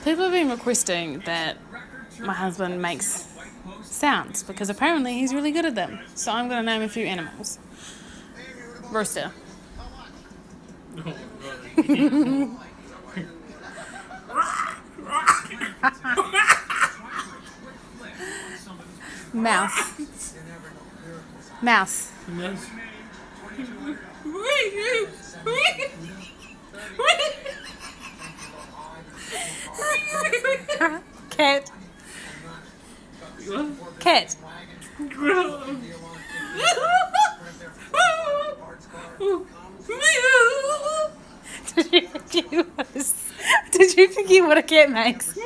People have been requesting that my husband makes sounds because apparently he's really good at them. So I'm going to name a few animals. Rooster. Mouse. Mouse. Cat. Cat. Did you forget what a cat makes?